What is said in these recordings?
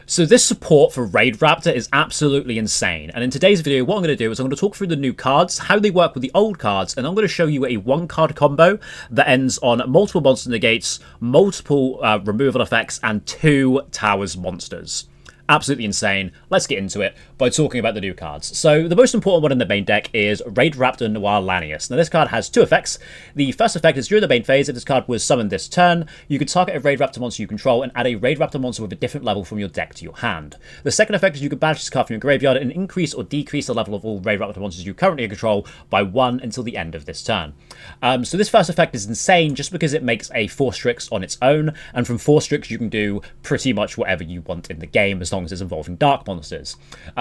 So this support for Raidraptor is absolutely insane, and in today's video what I'm going to do is I'm going to talk through the new cards, how they work with the old cards, and I'm going to show you a one-card combo that ends on multiple monster negates, multiple removal effects, and 2 Towers monsters. Absolutely insane. Let's get into it by talking about the new cards. So the most important one in the main deck is Raidraptor Noir Lanius. Now this card has 2 effects. The first effect is during the main phase, if this card was summoned this turn, you can target a Raidraptor monster you control and add a Raidraptor monster with a different level from your deck to your hand. The second effect is you can banish this card from your graveyard and increase or decrease the level of all Raidraptor monsters you currently control by 1 until the end of this turn. So this first effect is insane just because it makes a 4-Strix on its own, and from 4-Strix you can do pretty much whatever you want in the game as long as it's involving dark monsters.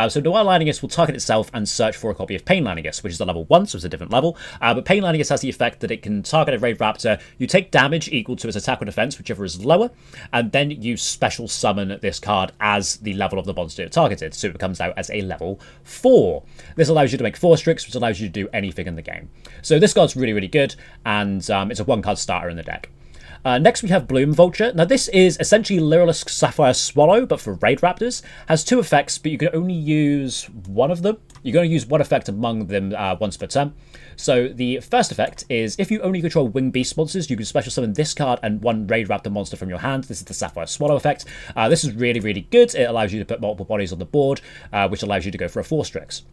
So Noir Lanius will target itself and search for a copy of Pain Lanius, which is a level 1, so it's a different level. But Pain Lanius has the effect that it can target a Raidraptor, you take damage equal to its attack or defense, whichever is lower, and then you special summon this card as the level of the monster it targeted, so it comes out as a level 4. This allows you to make 4-Strix, which allows you to do anything in the game. So this card's really, really good, and it's a 1-card starter in the deck. Next we have Bloom Vulture. Now this is essentially Lyrilisk Sapphire Swallow, but for Raidraptors. Has 2 effects, but you can only use one of them. You're going to use one effect among them once per turn. So the first effect is if you only control Winged Beast monsters, you can special summon this card and 1 Raidraptor monster from your hand. This is the Sapphire Swallow effect. This is really, really good. It allows you to put multiple bodies on the board, which allows you to go for a 4-Strix.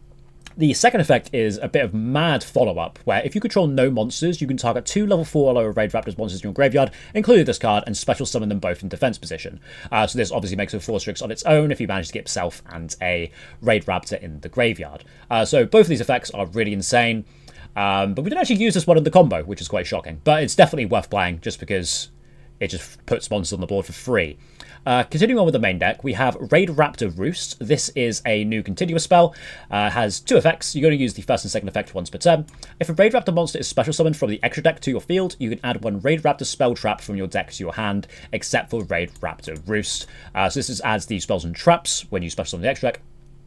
The second effect is a bit of mad follow-up, where if you control no monsters, you can target 2 level 4 or lower Raidraptors monsters in your graveyard, including this card, and special summon them both in defense position. So this obviously makes a 4-Strix on its own if you manage to get yourself and a Raidraptor in the graveyard. So both of these effects are really insane, but we didn't actually use this one in the combo, which is quite shocking. But it's definitely worth playing, just because it just puts monsters on the board for free. Continuing on with the main deck, we have Raidraptor Roost. This is a new continuous spell. Has 2 effects. You're going to use the first and second effect once per turn. If a Raidraptor monster is special summoned from the extra deck to your field, you can add 1 Raidraptor spell trap from your deck to your hand, except for Raidraptor Roost. So this adds the spells and traps when you special summon the extra deck.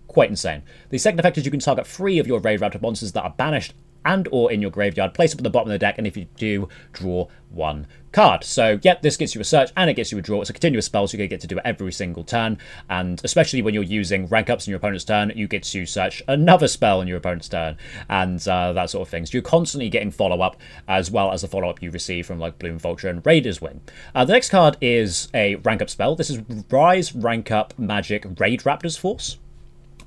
Quite insane. The second effect is you can target 3 of your Raidraptor monsters that are banished and or in your graveyard, place them at the bottom of the deck, and if you do, draw 1 card. So yeah, this gets you a search and it gets you a draw. It's a continuous spell, so you're going to get to do it every single turn, and especially when you're using rank ups in your opponent's turn, you get to search another spell in your opponent's turn, and that sort of thing. So you're constantly getting follow-up, as well as the follow-up you receive from like Bloom Vulture and Raider's Wing. The next card is a rank up spell. This is Rise Rank Up Magic Raidraptor's Force.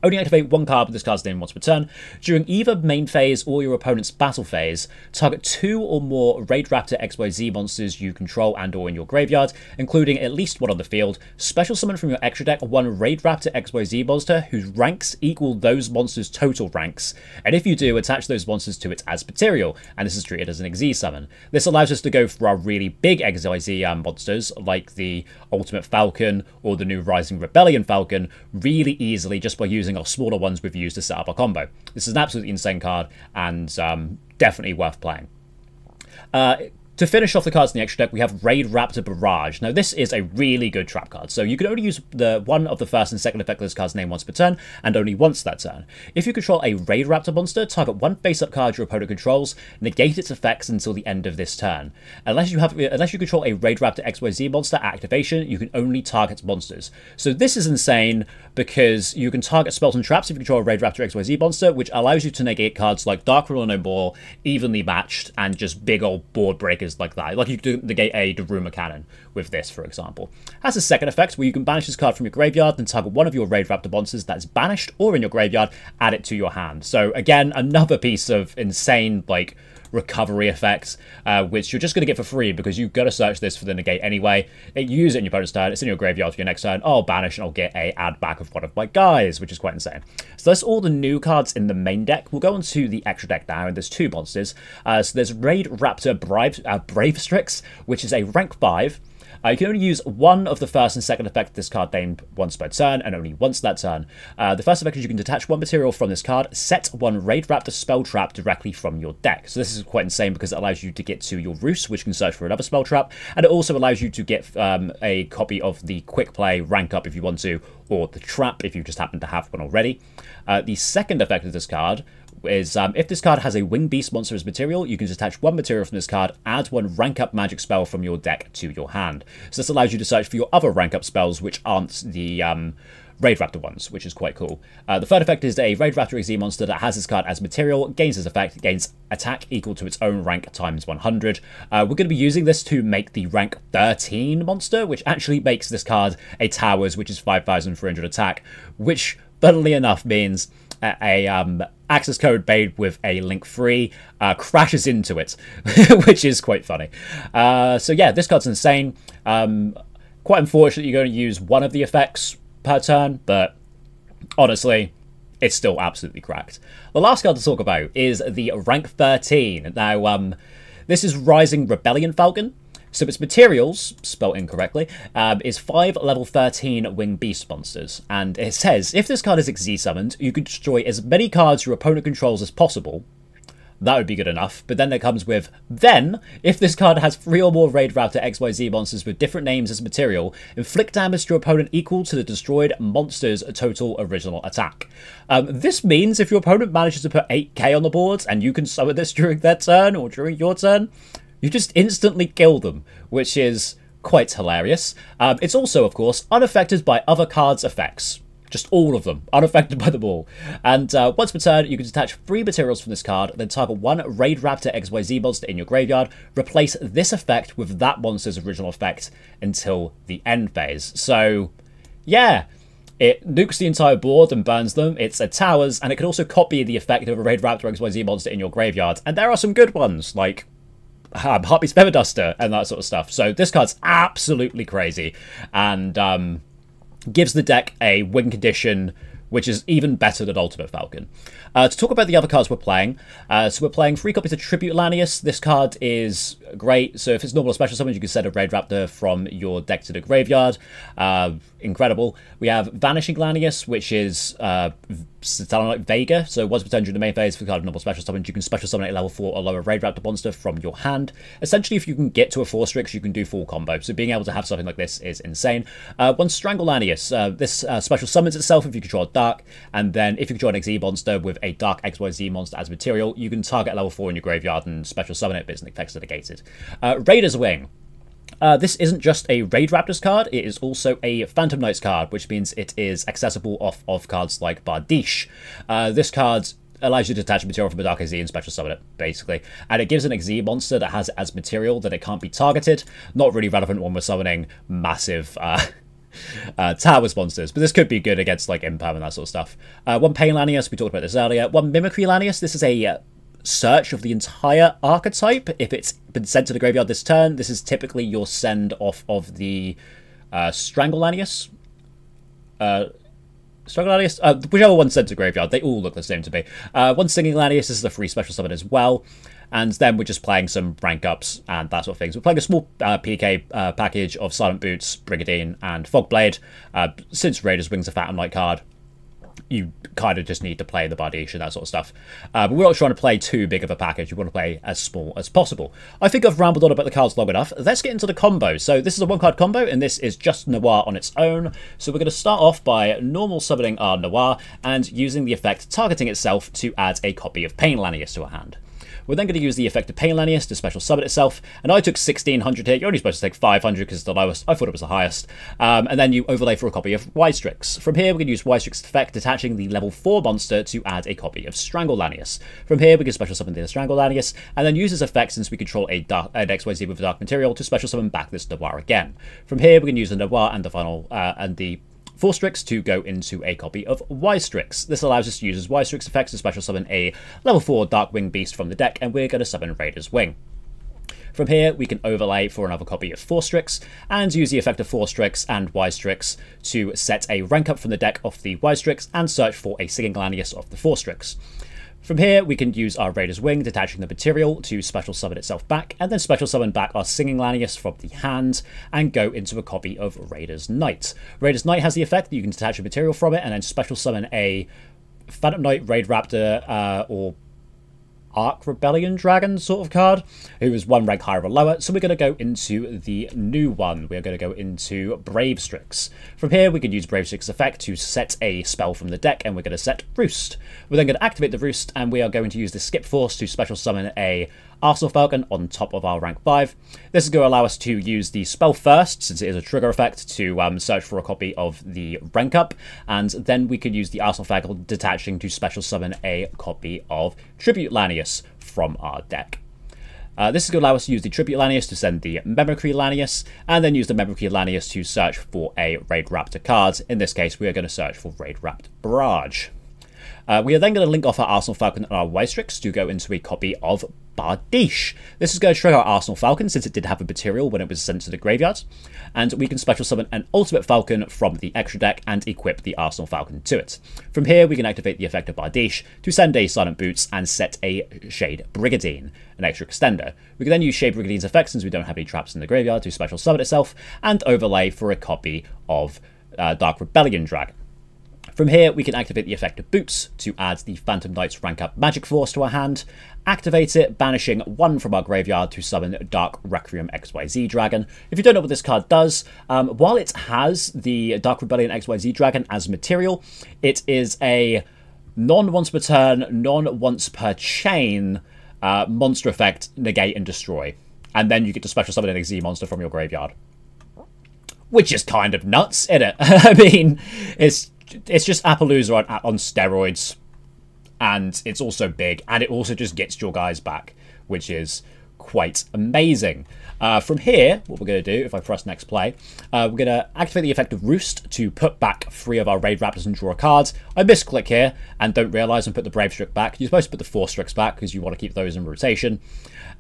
Only activate 1 card with this card's name once per turn. During either main phase or your opponent's battle phase, target 2 or more Raidraptor XYZ monsters you control and or in your graveyard, including at least 1 on the field. Special summon from your extra deck 1 Raidraptor XYZ monster whose ranks equal those monsters' total ranks. And if you do, attach those monsters to it as material, and this is treated as an XZ summon. This allows us to go for our really big XYZ monsters, like the Ultimate Falcon or the new Rising Rebellion Falcon, really easily just by using our smaller ones we've used to set up our combo. This is an absolutely insane card, and definitely worth playing. To finish off the cards in the extra deck, we have Raidraptor Barrage. Now, this is a really good trap card, so you can only use one of the first and second effect of this card's name once per turn, and only once that turn. If you control a Raidraptor monster, target 1 face-up card your opponent controls, negate its effects until the end of this turn. Unless you control a Raidraptor XYZ monster at activation, you can only target monsters. So this is insane, because you can target spells and traps if you control a Raidraptor XYZ monster, which allows you to negate cards like Dark Ruler No More, Evenly Matched, and just big old board breakers like that. Like you could negate a Daruma Cannon with this, for example. Has a second effect where you can banish this card from your graveyard, then target 1 of your Raidraptor monsters that's banished or in your graveyard, add it to your hand. So again, another piece of insane, like, recovery effects, which you're just going to get for free because you've got to search this for the negate anyway. You use it in your opponent's turn, it's in your graveyard for your next turn. I'll banish and I'll get a add back of one of my guys, which is quite insane. So that's all the new cards in the main deck. We'll go on to the extra deck now, and there's 2 monsters. So there's Raidraptor Brave Strix, which is a rank 5. You can only use 1 of the first and second effect of this card named once per turn, and only once that turn. The first effect is you can detach 1 material from this card, set 1 Raidraptor spell trap directly from your deck. So this is quite insane because it allows you to get to your Roost, which can search for another spell trap, and it also allows you to get a copy of the quick play rank up if you want to, or the trap if you just happen to have one already. The second effect of this card is if this card has a Winged Beast monster as material, you can just attach one material from this card, add one rank up magic spell from your deck to your hand. So this allows you to search for your other rank up spells, which aren't the Raidraptor ones, which is quite cool. The third effect is a Raidraptor XZ monster that has this card as material, gains this effect, gains attack equal to its own rank times 100. We're going to be using this to make the rank 13 monster, which actually makes this card a Towers, which is 5,400 attack, which, funnily enough, means a access code made with a link free crashes into it, which is quite funny. So yeah, this card's insane. Quite unfortunate you're going to use one of the effects per turn, but honestly, it's still absolutely cracked. The last card to talk about is the rank 13. Now, this is Rising Rebellion Falcon. So its materials, spelled incorrectly, is 5 level 13 Winged Beast monsters. And it says, if this card is XZ summoned, you can destroy as many cards your opponent controls as possible. That would be good enough. But then it comes with, then, if this card has 3 or more Raidraptor XYZ monsters with different names as material, inflict damage to your opponent equal to the destroyed monster's total original attack. This means if your opponent manages to put 8k on the board, and you can summon this during their turn, or during your turn, you just instantly kill them, which is quite hilarious. It's also, of course, unaffected by other cards' effects. Just all of them, unaffected by them all. And once per turn, you can detach 3 materials from this card, then target one Raidraptor XYZ monster in your graveyard, replace this effect with that monster's original effect until the end phase. So, yeah, it nukes the entire board and burns them. It's a Towers, and it can also copy the effect of a Raidraptor XYZ monster in your graveyard. And there are some good ones, like Heartbeat's Feather Duster and that sort of stuff. So this card's absolutely crazy, and gives the deck a win condition which is even better than Ultimate Falcon. To talk about the other cards we're playing, so we're playing 3 copies of Tribute Lanius. This card is great, so if it's normal or special summons, you can send a Raidraptor from your deck to the graveyard. Incredible. We have Vanishing Lanius, which is like Vega, so once per turn during the main phase, for the card of normal special summons, you can special summon a level 4 or lower Raidraptor monster from your hand. Essentially, if you can get to a 4-Strix, you can do full combo, so being able to have something like this is insane. One Strangle Lanius. This special summons itself if you control Dark, and then if you control an XZ monster with a Dark XYZ monster as material, you can target level 4 in your graveyard and special summon it, but its effects are negated. Raider's Wing. This isn't just a Raidraptors card, it is also a Phantom Knights card, which means it is accessible off of cards like Bardiche. This card allows you to attach material from a Dark XZ and special summon it, basically. And it gives an XZ monster that has it as material that it can't be targeted. Not really relevant when we're summoning massive Towers monsters, but this could be good against like Imperm and that sort of stuff. One Pain Lanius, we talked about this earlier. One Mimicry Lanius, this is a search of the entire archetype. If it's been sent to the graveyard this turn, this is typically your send off of the Strangle Lanius. Strangle Lanius, whichever one's sent to graveyard, they all look the same to me. One Singing Lanius, this is a free special summon as well. And then we're just playing some rank ups and that sort of things. We're playing a small PK package of Silent Boots, Brigadine, and Fogblade. Since Raider's Wing's a Phantom Knight card, you kind of just need to play the Bardiche and that sort of stuff. But we're not trying to play too big of a package. We want to play as small as possible. I think I've rambled on about the cards long enough. Let's get into the combo. So this is a 1-card combo, and this is just Noir on its own. So we're going to start off by normal summoning our Noir and using the effect targeting itself to add a copy of Pain Lanius to our hand. We're then going to use the effect of Pain Lanius to special summon itself, and I took 1600 here. You're only supposed to take 500 because it's the lowest. I thought it was the highest. And then you overlay for a copy of Raidraptor. From here, we're going to use Raidraptor's effect, attaching the level 4 monster to add a copy of Strangle Lanius. From here, we can special summon the Strangle Lanius, and then use this effect since we control an XYZ with a dark material to special summon back this Noir again. From here, we can use the Noir and the final and the 4-Strix to go into a copy of Raidraptor. This allows us to use Raidraptor's effects to special summon a level 4 Dark Winged Beast from the deck, and we're going to summon Raider's Wing. From here, we can overlay for another copy of 4-Strix, and use the effect of 4-Strix and Raidraptor to set a rank up from the deck of the Raidraptor and search for a Singing Lanius of the 4-Strix. From here, we can use our Raider's Wing, detaching the material to special summon itself back, and then special summon back our Singing Lanius from the hand, and go into a copy of Raider's Knight. Raider's Knight has the effect that you can detach a material from it, and then special summon a Phantom Knight, Raidraptor, or Arc Rebellion Dragon sort of card, who is one rank higher or lower. So we're going to go into the new one. We're going to go into Brave Strix. From here, we can use Brave Strix effect to set a spell from the deck, and we're going to set Roost. We're then going to activate the Roost, and we are going to use the Skip Force to special summon a Arsenal Falcon on top of our rank 5. This is going to allow us to use the spell first, since it is a trigger effect, to search for a copy of the rank up, and then we could use the Arsenal Falcon detaching to special summon a copy of Tribute Lanius from our deck. This is going to allow us to use the Tribute Lanius to send the Mimicry Lanius, and then use the Mimicry Lanius to search for a Raidraptor card. In this case, we are going to search for Raidraptor Barrage. We are then going to link off our Arsenal Falcon and our Wystrix to go into a copy of Bardiche. This is going to trigger our Arsenal Falcon, since it did have a material when it was sent to the graveyard, and we can special summon an Ultimate Falcon from the extra deck and equip the Arsenal Falcon to it. From here, we can activate the effect of Bardiche to send a Silent Boots and set a Shade Brigadine, an extra extender. We can then use Shade Brigadine's effect, since we don't have any traps in the graveyard, to special summon itself, and overlay for a copy of Dark Rebellion Dragon. From here, we can activate the effect of Boots to add the Phantom Knight's rank up Magic Force to our hand, activate it, banishing 1 from our graveyard to summon Dark Requiem XYZ Dragon. If you don't know what this card does, while it has the Dark Rebellion XYZ Dragon as material, it is a non-once per turn, non-once per chain monster effect, negate and destroy. And then you get to special summon an XZ monster from your graveyard. Which is kind of nuts, isn't it? I mean, it's just Appaloosa on steroids, and it's also big, and it also just gets your guys back, which is quite amazing. From here, what we're going to do, if I press next play, we're going to activate the effect of Roost to put back 3 of our Raidraptors and draw a card. I misclick here and don't realise and put the Brave Strix back. You're supposed to put the Force Strix back because you want to keep those in rotation.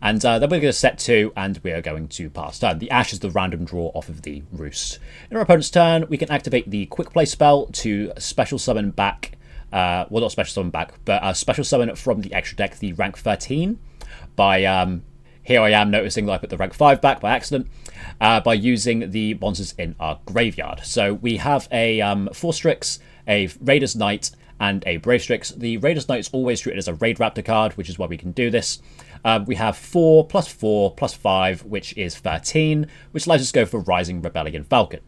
And then we're going to set 2, and we are going to pass turn. The Ash is the random draw off of the Roost. In our opponent's turn, we can activate the Quick Play spell to special summon back, well, not special summon back, but special summon from the extra deck the rank 13 by, here I am noticing that I put the rank 5 back by accident, by using the monsters in our graveyard. So we have a Force Strix, a Raider's Knight, and a Brave Strix. The Raider's Knight is always treated as a Raidraptor card, which is why we can do this. We have 4 plus 4 plus 5, which is 13, which allows us to go for Rising Rebellion Falcon.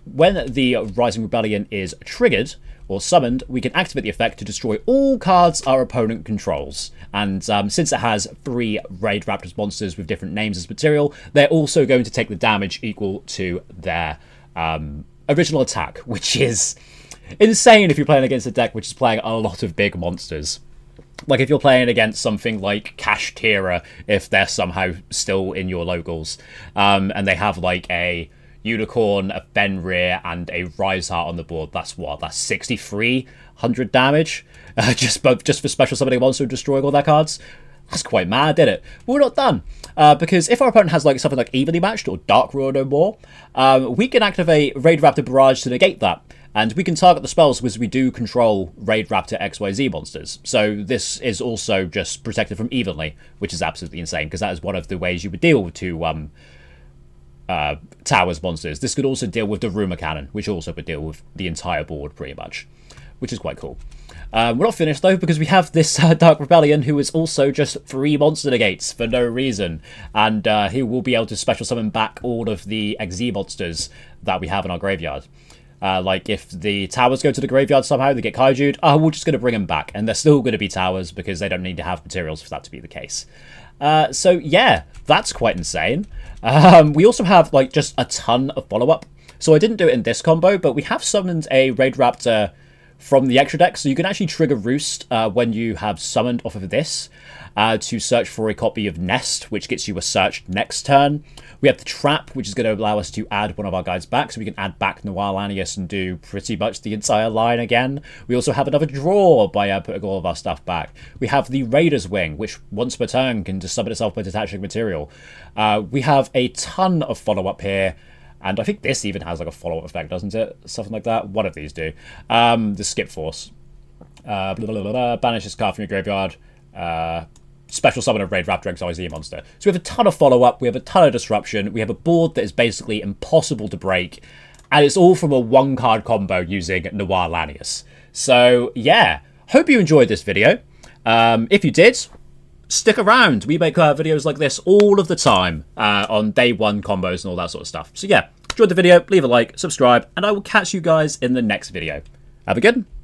When the Rising Rebellion is triggered or summoned, we can activate the effect to destroy all cards our opponent controls. And since it has 3 Raidraptors monsters with different names as material, they're also going to take the damage equal to their original attack, which is insane if you're playing against a deck which is playing a lot of big monsters. Like if you're playing against something like Kashtira, if they're somehow still in your locals, and they have like a Unicorn, a Fenrir, and a Rise Heart on the board, that's what? That's 6,300 damage? just for special summoning a monster and destroying all their cards? That's quite mad, isn't it? But we're not done. Because if our opponent has like something like Evenly Matched or Dark Roar no more, we can activate Raidraptor Barrage to negate that. And we can target the spells because we do control Raidraptor XYZ monsters. So this is also just protected from Evenly, which is absolutely insane, because that is one of the ways you would deal with 2 Towers monsters. This could also deal with the Rumor Cannon, which also would deal with the entire board pretty much, which is quite cool. We're not finished though, because we have this Dark Rebellion who is also just 3 monster negates for no reason, and he will be able to special summon back all of the XZ monsters that we have in our graveyard. Like if the towers go to the graveyard somehow, they get kaiju'd, we're just going to bring them back, and they're still going to be towers because they don't need to have materials for that to be the case. So yeah, that's quite insane. We also have like just a ton of follow-up. So I didn't do it in this combo, but we have summoned a Raidraptor from the extra deck, so you can actually trigger Roost when you have summoned off of this to search for a copy of Nest, which gets you a search next turn. We have the Trap, which is going to allow us to add one of our guys back, so we can add back Noir Lanius and do pretty much the entire line again. We also have another draw by putting all of our stuff back. We have the Raider's Wing, which once per turn can just summon itself by detaching material. We have a ton of follow-up here. And I think this even has like a follow-up effect, doesn't it? Something like that. One of these do. The Skip Force. Banish this card from your graveyard. Special summon a Raidraptor XYZ monster. So we have a ton of follow-up. We have a ton of disruption. We have a board that is basically impossible to break. And it's all from a 1-card combo using Noir Lanius. So yeah, hope you enjoyed this video. If you did, stick around. We make videos like this all of the time on day 1 combos and all that sort of stuff. So yeah, enjoyed the video, leave a like, subscribe, and I will catch you guys in the next video. Have a good one.